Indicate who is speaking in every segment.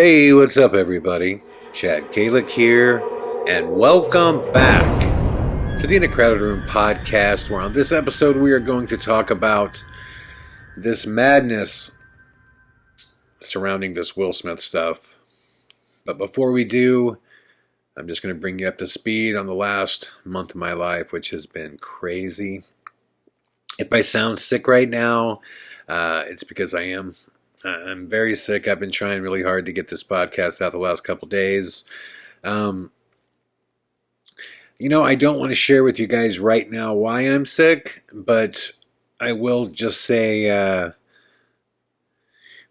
Speaker 1: Hey, what's up, everybody? Chad Calek here, and welcome back to the In a Crowded Room podcast, where on this episode we are going to talk about this madness surrounding this Will Smith stuff. But before we do, I'm just going to bring you up to speed on the last month of my life, which has been crazy. If I sound sick right now, it's because I am. I'm very sick. I've been trying really hard to get this podcast out the last couple days. Um, I don't want to share with you guys right now why I'm sick, but I will just say,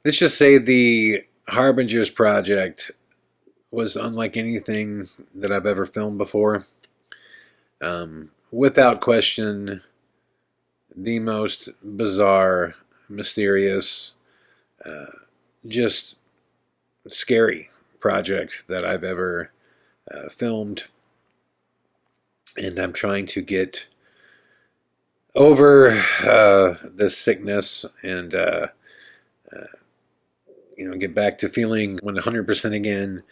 Speaker 1: let's just say the Harbingers project was unlike anything that I've ever filmed before. Without question, the most bizarre, mysterious, just scary project that I've ever filmed. And I'm trying to get over this sickness and, get back to feeling 100% again.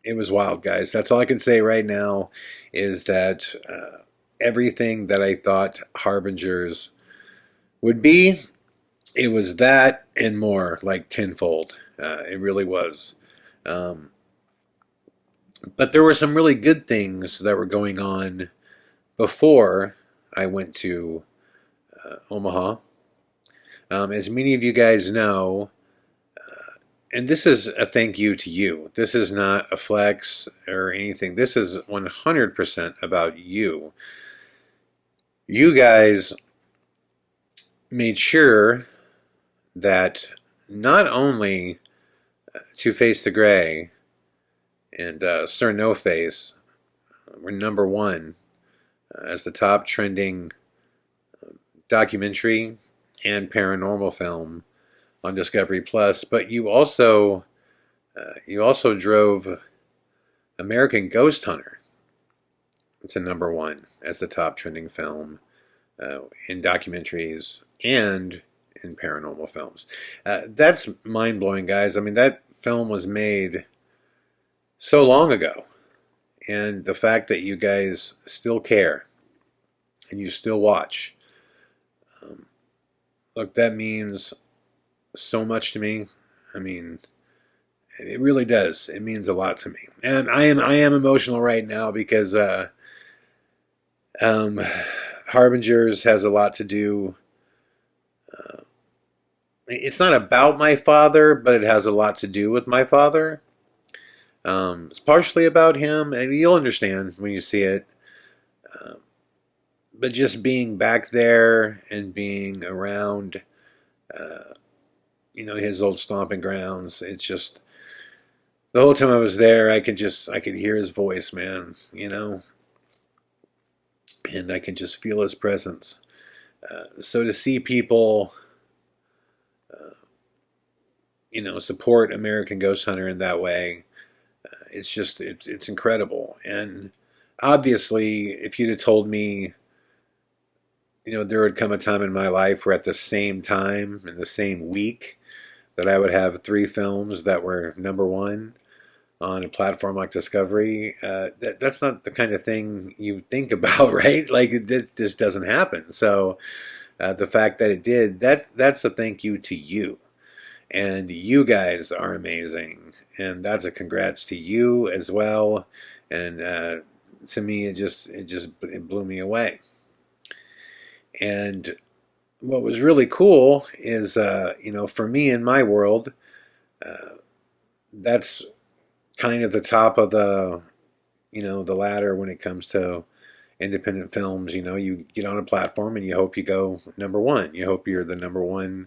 Speaker 1: It was wild, guys. That's all I can say right now is that everything that I thought Harbingers would be, it was that and more, like tenfold. It really was. But there were some really good things that were going on before I went to Omaha. As many of you guys know, and this is a thank you to you. This is not a flex or anything. This is 100% about you. You guys made sure that not only Two Face the Gray and Sir No Face were number one as the top trending documentary and paranormal film on Discovery Plus, but you also drove American Ghost Hunter to number one as the top trending film in documentaries and in paranormal films. That's mind blowing, guys. I mean, that film was made so long ago, and the fact that you guys still care and you still watch, look, that means so much to me. I mean, it really does. It means a lot to me, and I am emotional right now because Harbingers has a lot to do. It's not about my father, but it has a lot to do with my father. It's partially about him, and you'll understand when you see it. But just being back there and being around, his old stomping grounds, it's just the whole time I was there, I could hear his voice, man, and I could just feel his presence. So to see people, support American Ghost Hunter in that way, it's incredible. And obviously, if you'd have told me, there would come a time in my life where at the same time, in the same week, that I would have three films that were number one on a platform like Discovery, that's not the kind of thing you think about, right? Like, it just doesn't happen. So the fact that it did, that's a thank you to you. And you guys are amazing. And that's a congrats to you as well. And to me, it blew me away. And what was really cool is, for me in my world, that's kind of the top of the ladder when it comes to independent films. You get on a platform and you hope you go number one. You hope you're the number one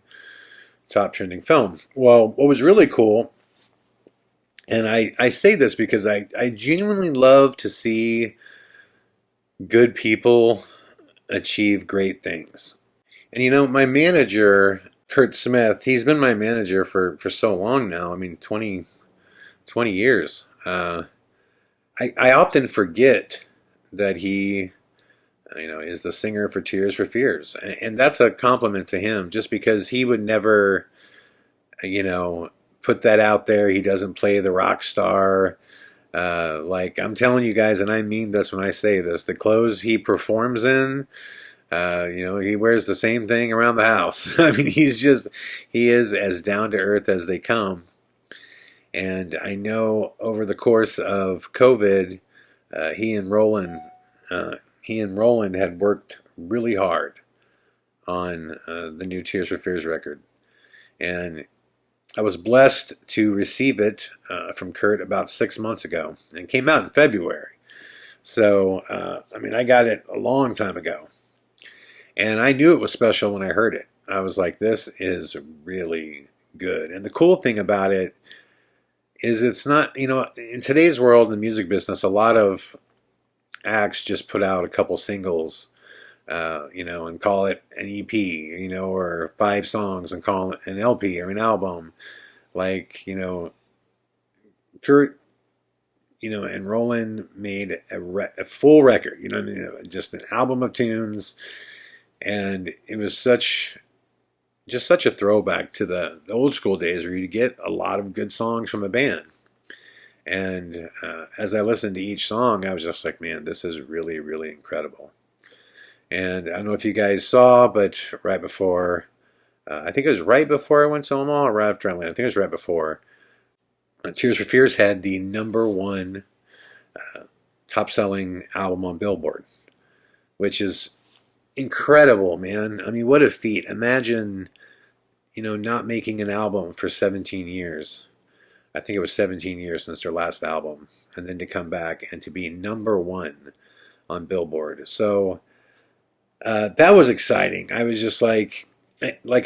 Speaker 1: top trending film. Well, what was really cool, and I say this because I genuinely love to see good people achieve great things. And my manager, Kurt Smith, he's been my manager for so long now. I mean, 20 years. I often forget that he, is the singer for Tears for Fears. And that's a compliment to him, just because he would never, put that out there. He doesn't play the rock star. Like I'm telling you guys, and I mean this when I say this, the clothes he performs in, he wears the same thing around the house. I mean, he is as down to earth as they come. And I know over the course of COVID, he and Roland, had worked really hard on the new Tears for Fears record, and I was blessed to receive it from Kurt about 6 months ago, and it came out in February. So, I mean, I got it a long time ago, and I knew it was special when I heard it. I was like, this is really good. And the cool thing about it is it's not, in today's world in the music business, a lot of acts just put out a couple singles, and call it an EP, or 5 songs and call it an LP or an album. Like, Kurt, and Roland made a full record, just an album of tunes. And it was just such a throwback to the old school days where you get a lot of good songs from a band. And as I listened to each song, I was just like, man, this is really, really incredible. And I don't know if you guys saw, but right before, I think it was right before I went to Omaha, or right after I landed. I think it was right before. Tears for Fears had the #1 top-selling album on Billboard, which is incredible, man. I mean, what a feat. Imagine, not making an album for 17 years. I think it was 17 years since their last album, and then to come back and to be #1 on Billboard. So that was exciting. I was just like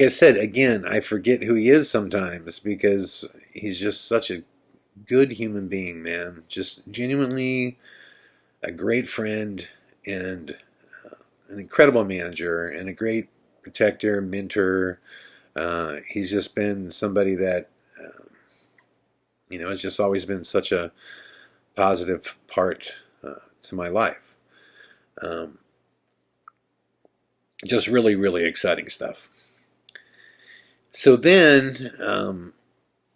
Speaker 1: I said, again, I forget who he is sometimes because he's just such a good human being, man. Just genuinely a great friend and an incredible manager and a great protector, mentor. He's just been somebody that, has just always been such a positive part to my life. Just really, really exciting stuff. So then,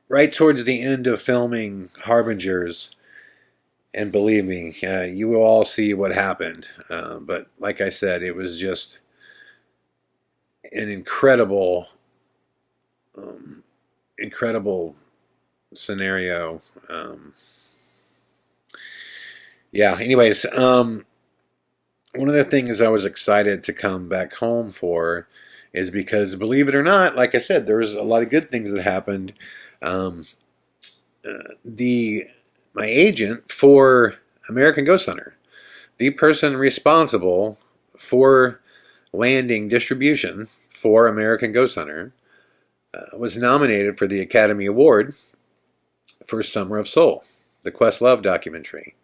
Speaker 1: right towards the end of filming Harbingers, and believe me, you will all see what happened. But like I said, it was just an incredible, incredible scenario. Anyways, one of the things I was excited to come back home for is because, believe it or not, like I said, there was a lot of good things that happened. My agent for American Ghost Hunter, the person responsible for landing distribution for American Ghost Hunter, was nominated for the Academy Award for Summer of Soul, the Questlove documentary.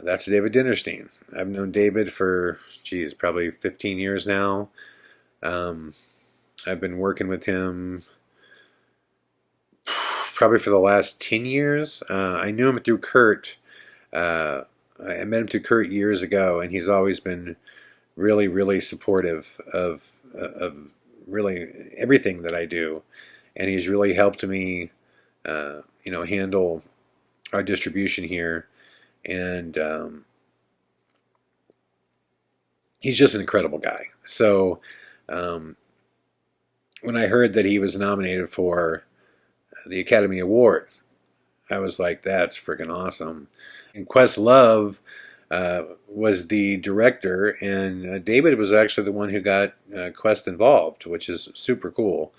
Speaker 1: That's David Dinnerstein. I've known David for, probably 15 years now. I've been working with him probably for the last 10 years. I knew him through Kurt. I met him through Kurt years ago, and he's always been really, really supportive of really everything that I do. And he's really helped me, handle our distribution here. And he's just an incredible guy. So when I heard that he was nominated for the Academy Award, I was like, that's freaking awesome. And Questlove was the director, and David was actually the one who got Quest involved, which is super cool.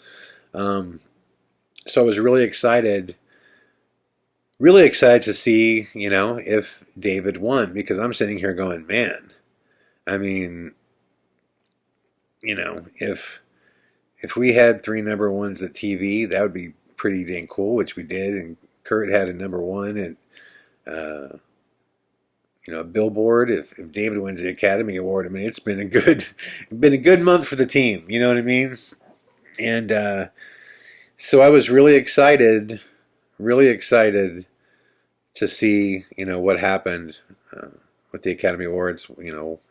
Speaker 1: So I was really excited to see, if David won, because I'm sitting here going, man, I mean, if we had 3 #1s at TV, that would be pretty dang cool, which we did. And Kurt had a #1 at, Billboard. If David wins the Academy Award, I mean, it's been a good month for the team. You know what I mean? And so I was really excited to see, what happened with the Academy Awards,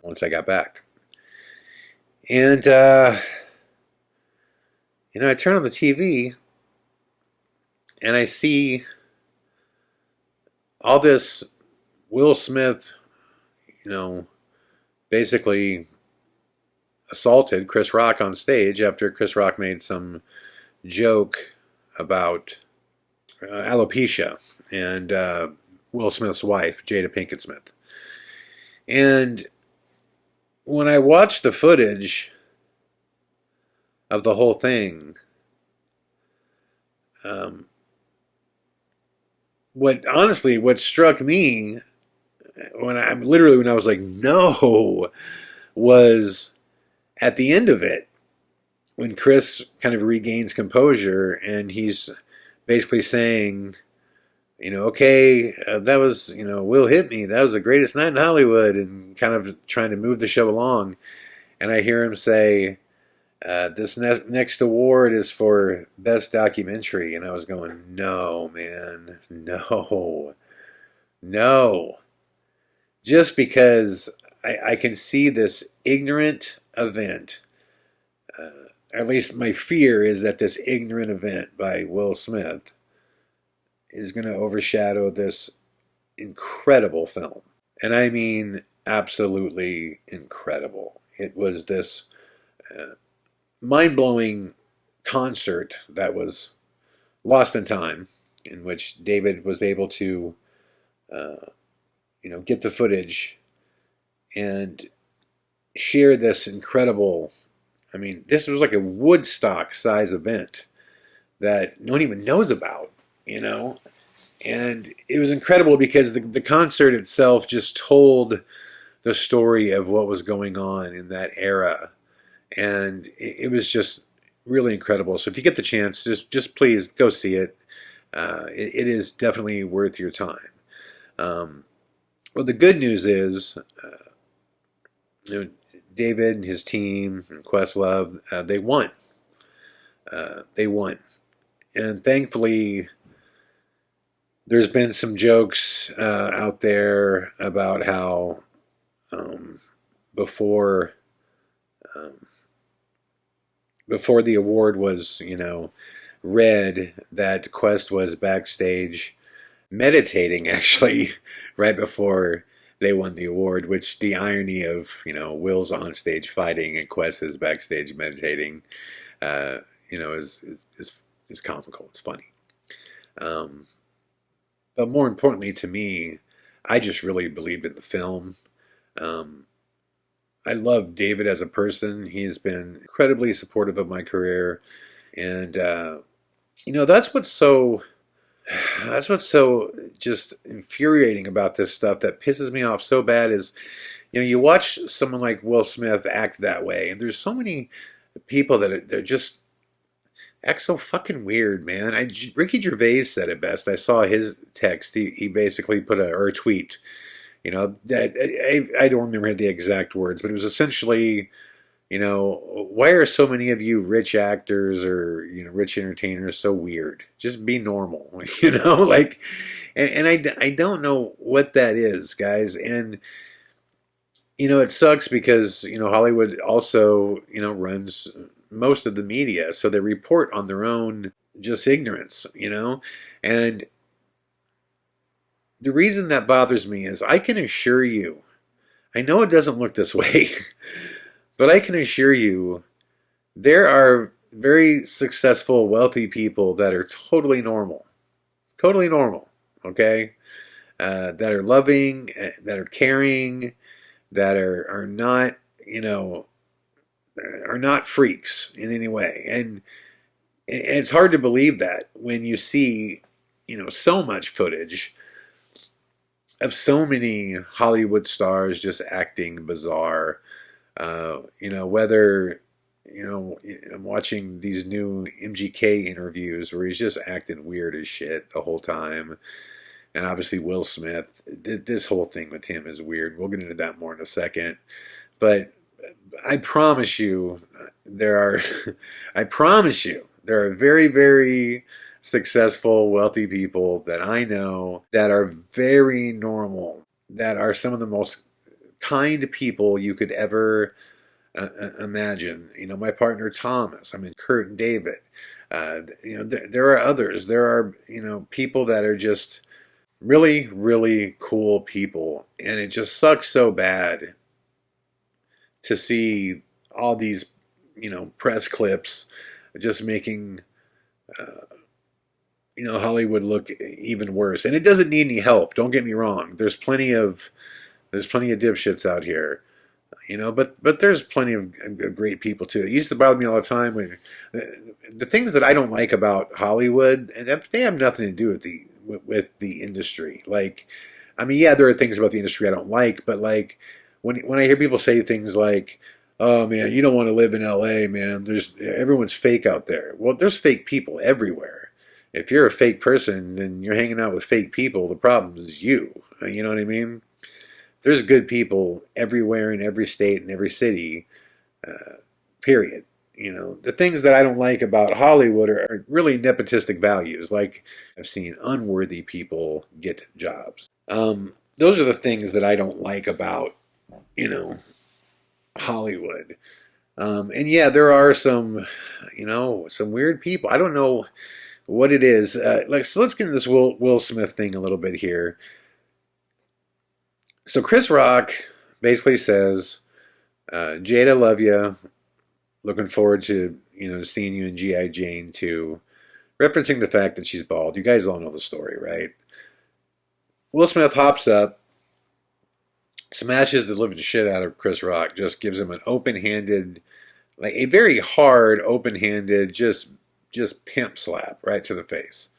Speaker 1: once I got back. And, I turned on the TV, and I see all this Will Smith, you know, basically assaulted Chris Rock on stage after Chris Rock made some joke about alopecia and Will Smith's wife, Jada Pinkett Smith. And when I watched the footage of the whole thing, um, what struck me when I was like, no, was at the end of it when Chris kind of regains composure and he's basically saying, okay, that was, Will hit me. That was the greatest night in Hollywood, and kind of trying to move the show along. And I hear him say, this next award is for best documentary. And I was going, no, man, no. Just because I can see this ignorant event, at least my fear is that this ignorant event by Will Smith is going to overshadow this incredible film. And I mean absolutely incredible. It was this mind-blowing concert that was lost in time, in which David was able to, get the footage and share this incredible. I mean, this was like a Woodstock size event that no one even knows about, And it was incredible because the concert itself just told the story of what was going on in that era. And it was just really incredible. So if you get the chance, just please go see it. It is definitely worth your time. Well, the good news is, David and his team and Questlove, they won. They won. And thankfully, there's been some jokes out there about how before the award was, read, that Quest was backstage meditating actually right before they won the award, which the irony of, Will's on stage fighting and Quest is backstage meditating, is comical. It's funny. But more importantly to me, I just really believed in the film. I love David as a person. He's been incredibly supportive of my career. And, that's what's so just infuriating about this stuff that pisses me off so bad is, you watch someone like Will Smith act that way. And there's so many people they're just act so fucking weird, man. Ricky Gervais said it best. I saw his text. He basically put or a tweet, that I don't remember the exact words, but it was essentially, why are so many of you rich actors or, rich entertainers so weird? Just be normal, like, and I don't know what that is, guys. And, it sucks because, Hollywood also, runs most of the media. So they report on their own just ignorance, and the reason that bothers me is I can assure you, I know it doesn't look this way, but I can assure you there are very successful, wealthy people that are totally normal, okay? That are loving, that are caring, that are not, are not freaks in any way. And it's hard to believe that when you see, so much footage of so many Hollywood stars just acting bizarre. Whether, I'm watching these new MGK interviews where he's just acting weird as shit the whole time. And obviously Will Smith, this whole thing with him is weird. We'll get into that more in a second. But I promise you, I promise you, there are very, very successful, wealthy people that I know that are very normal, that are some of the most kind people you could ever imagine. My partner Thomas, Kurt and David. There are others. There are, people that are just really, really cool people, and it just sucks so bad to see all these, press clips just making, uh, Hollywood look even worse. And it doesn't need any help. Don't get me wrong. There's plenty of dipshits out here, but there's plenty of great people too. It used to bother me all the time when the things that I don't like about Hollywood, and they have nothing to do with the industry. Like, I mean, yeah, there are things about the industry I don't like, but like when I hear people say things like, "Oh man, you don't want to live in L.A., man. Everyone's fake out there." Well, there's fake people everywhere. If you're a fake person and you're hanging out with fake people, the problem is you. You know what I mean? There's good people everywhere in every state and every city, uh, period. The things that I don't like about Hollywood are really nepotistic values. Like, I've seen unworthy people get jobs. Those are the things that I don't like about, you know, Hollywood. And yeah, there are some weird people. I don't know what it is. So let's get into this Will Smith thing a little bit here. So Chris Rock basically says, "Jada, love you. Looking forward to seeing you in GI Jane too," referencing the fact that she's bald. You guys all know the story, right? Will Smith hops up, smashes the living shit out of Chris Rock, just gives him an open-handed, like a very hard, open-handed, just pimp slap right to the face.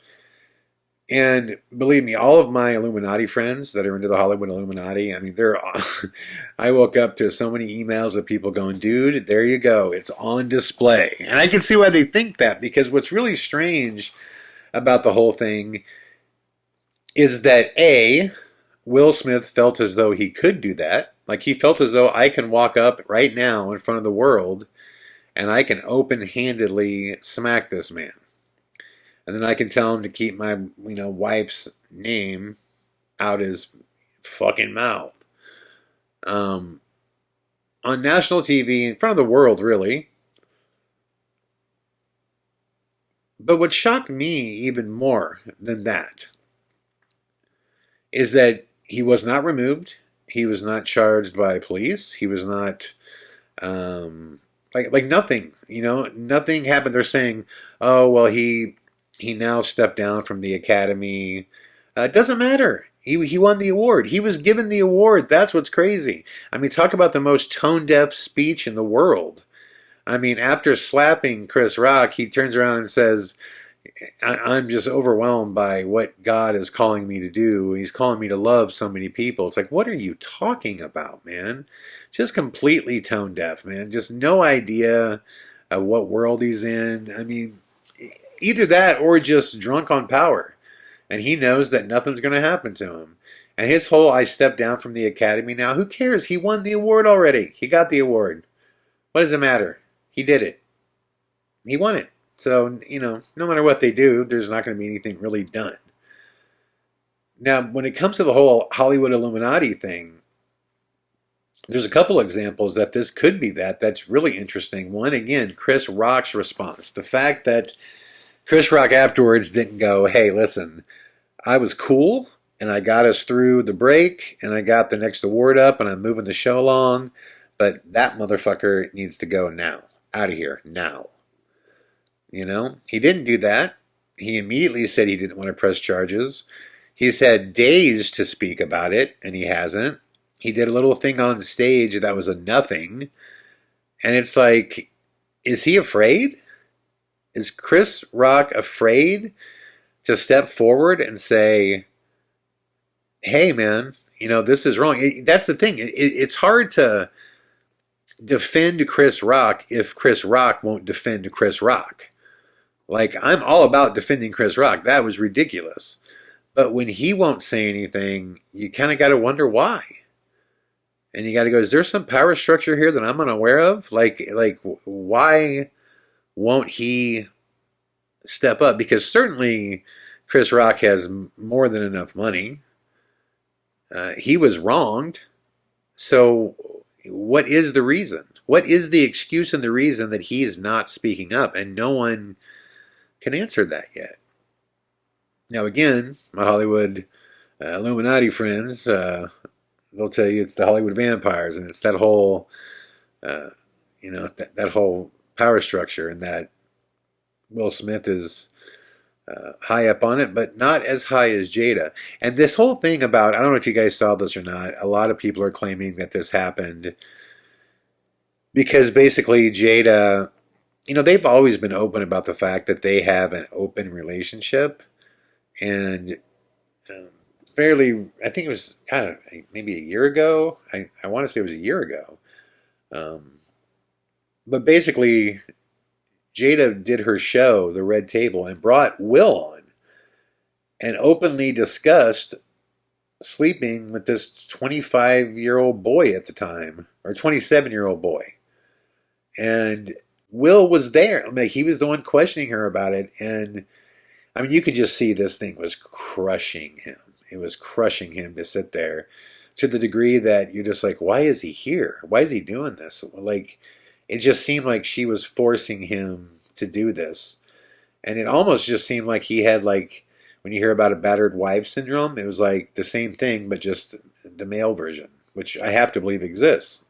Speaker 1: And believe me, all of my Illuminati friends that are into the Hollywood Illuminati, I mean, I woke up to so many emails of people going, "Dude, there you go. It's on display." And I can see why they think that, because what's really strange about the whole thing is that Will Smith felt as though he could do that. Like, he felt as though I can walk up right now in front of the world and I can open-handedly smack this man. And then I can tell him to keep my, wife's name out his fucking mouth. On national TV, in front of the world, really. But what shocked me even more than that is that he was not removed. He was not charged by police. He was not, like nothing, nothing happened. They're saying, "Oh, well, he now stepped down from the Academy." It doesn't matter. He won the award. He was given the award. That's what's crazy. I mean, talk about the most tone-deaf speech in the world. I mean, after slapping Chris Rock, he turns around and says, "I'm just overwhelmed by what God is calling me to do. He's calling me to love so many people." It's like, what are you talking about, man? Just completely tone deaf, man. Just no idea of what world he's in. I mean, either that or just drunk on power. And he knows that nothing's going to happen to him. And his whole "I stepped down from the Academy now," who cares? He won the award already. He got the award. What does it matter? He did it. He won it. So, no matter what they do, there's not going to be anything really done. Now, when it comes to the whole Hollywood Illuminati thing, there's a couple examples that this could be that's really interesting. One, again, Chris Rock's response. The fact that Chris Rock afterwards didn't go, "Hey, listen, I was cool, and I got us through the break, and I got the next award up, and I'm moving the show along, but that motherfucker needs to go now. Out of here, now." He didn't do that. He immediately said he didn't want to press charges. He's had days to speak about it, and he hasn't. He did a little thing on stage that was a nothing. And it's like, is he afraid? Is Chris Rock afraid to step forward and say, "Hey, man, this is wrong"? That's the thing. It's hard to defend Chris Rock if Chris Rock won't defend Chris Rock. Like, I'm all about defending Chris Rock. That was ridiculous. But when he won't say anything, you kind of got to wonder why. And you got to go, is there some power structure here that I'm unaware of? Like, why won't he step up? Because certainly Chris Rock has more than enough money. He was wronged. So what is the reason? What is the excuse and the reason that he's not speaking up? And no one can answer that yet. Now, again, my Hollywood Illuminati friends, they'll tell you it's the Hollywood vampires, and it's that whole, uh, that whole power structure, and that Will Smith is high up on it, but not as high as Jada. And this whole thing about, I don't know if you guys saw this or not, a lot of people are claiming that this happened because basically Jada, they've always been open about the fact that they have an open relationship. And um, fairly, I think it was kind of maybe a year ago. I want to say it was a year ago. Um, but basically, Jada did her show, The Red Table, and brought Will on and openly discussed sleeping with this 25-year-old boy at the time, or 27-year-old boy. And Will was there. Like, he was the one questioning her about it. And I mean, you could just see this thing was crushing him. It was crushing him to sit there to the degree that you're just like, why is he here? Why is he doing this? Like, it just seemed like she was forcing him to do this. And it almost just seemed like he had, like, when you hear about a battered wife syndrome, it was like the same thing, but just the male version, which I have to believe exists.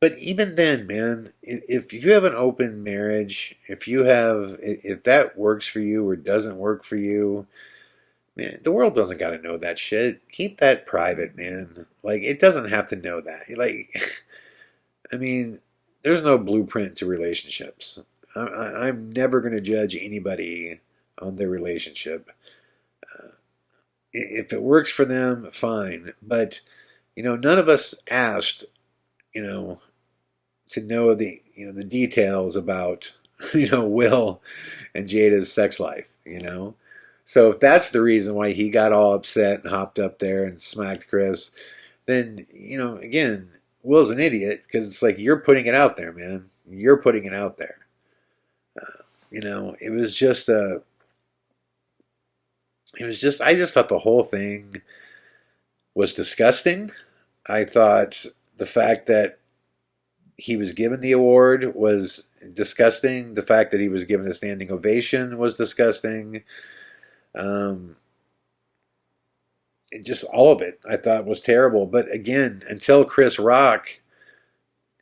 Speaker 1: But even then, man, if you have an open marriage, if that works for you or doesn't work for you, man, the world doesn't got to know that shit. Keep that private, man. Like, it doesn't have to know that. Like, I mean, there's no blueprint to relationships. I'm never going to judge anybody on their relationship. Uh, if it works for them, fine. But, none of us asked, you know, to know the details about Will and Jada's sex life. So if that's the reason why he got all upset and hopped up there and smacked Chris, then again, Will's an idiot because it's like you're putting it out there, man. You're putting it out there. It was just I just thought the whole thing was disgusting. I thought the fact that he was given the award was disgusting. The fact that he was given a standing ovation was disgusting. Um, just all of it I thought was terrible. But again, until Chris Rock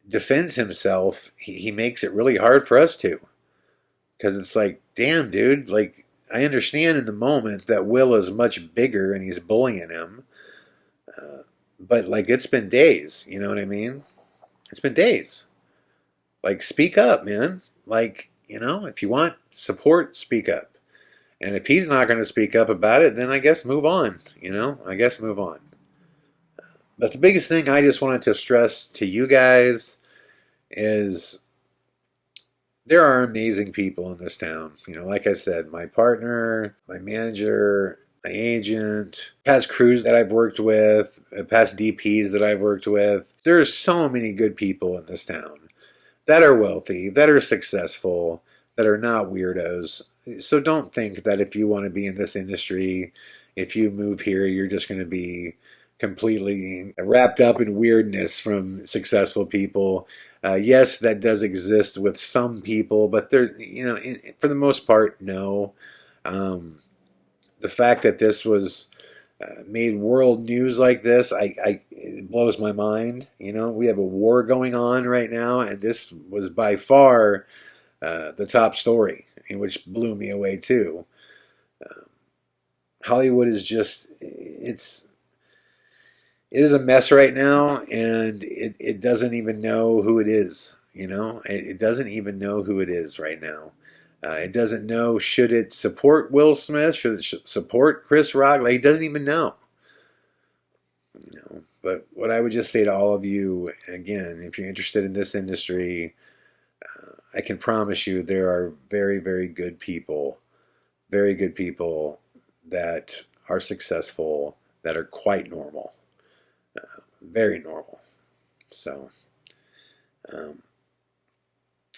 Speaker 1: defends himself, he makes it really hard for us to. Because it's like, damn, dude, like, I understand in the moment that Will is much bigger and he's bullying him. But, like, it's been days. You know what I mean? It's been days. Like, speak up, man. Like, if you want support, speak up. And if he's not going to speak up about it, then I guess move on. I guess move on. But the biggest thing I just wanted to stress to you guys is there are amazing people in this town. Like I said, my partner, my manager, my agent, past crews that I've worked with, past DPs that I've worked with. There's so many good people in this town that are wealthy, that are successful, that are not weirdos. So don't think that if you want to be in this industry, if you move here, you're just going to be completely wrapped up in weirdness from successful people. Yes, that does exist with some people, but for the most part, no. The fact that this was made world news like this, it blows my mind. We have a war going on right now, and this was by far the top story, which blew me away too. Hollywood is it is a mess right now, and it doesn't even know who it is. It doesn't even know who it is right now. It doesn't know, should it support Will Smith, should it support Chris Rock. Like, it doesn't even know. But what I would just say to all of you, again, if you're interested in this industry, I can promise you there are very, very good people that are successful, that are quite normal. Very normal. So,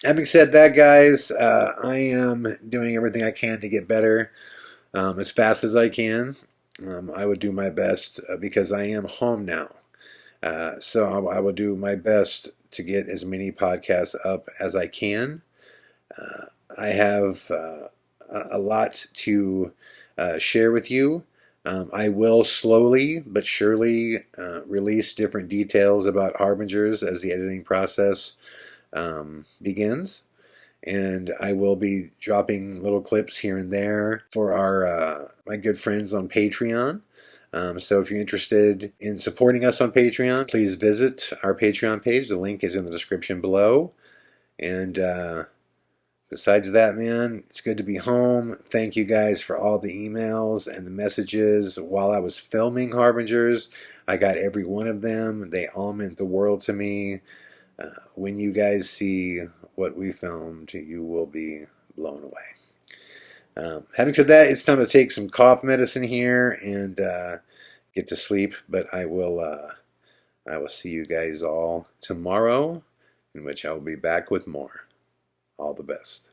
Speaker 1: having said that, guys, I am doing everything I can to get better as fast as I can. I would do my best because I am home now. So I will do my best to get as many podcasts up as I can. I have a lot to share with you. I will slowly but surely release different details about Harbingers as the editing process begins. And I will be dropping little clips here and there for our my good friends on Patreon. So if you're interested in supporting us on Patreon, please visit our Patreon page. The link is in the description below. And besides that, man, it's good to be home. Thank you guys for all the emails and the messages while I was filming Harbingers. I got every one of them. They all meant the world to me. When you guys see what we filmed, you will be blown away. Having said that, it's time to take some cough medicine here and get to sleep. But I will see you guys all tomorrow, in which I will be back with more. All the best.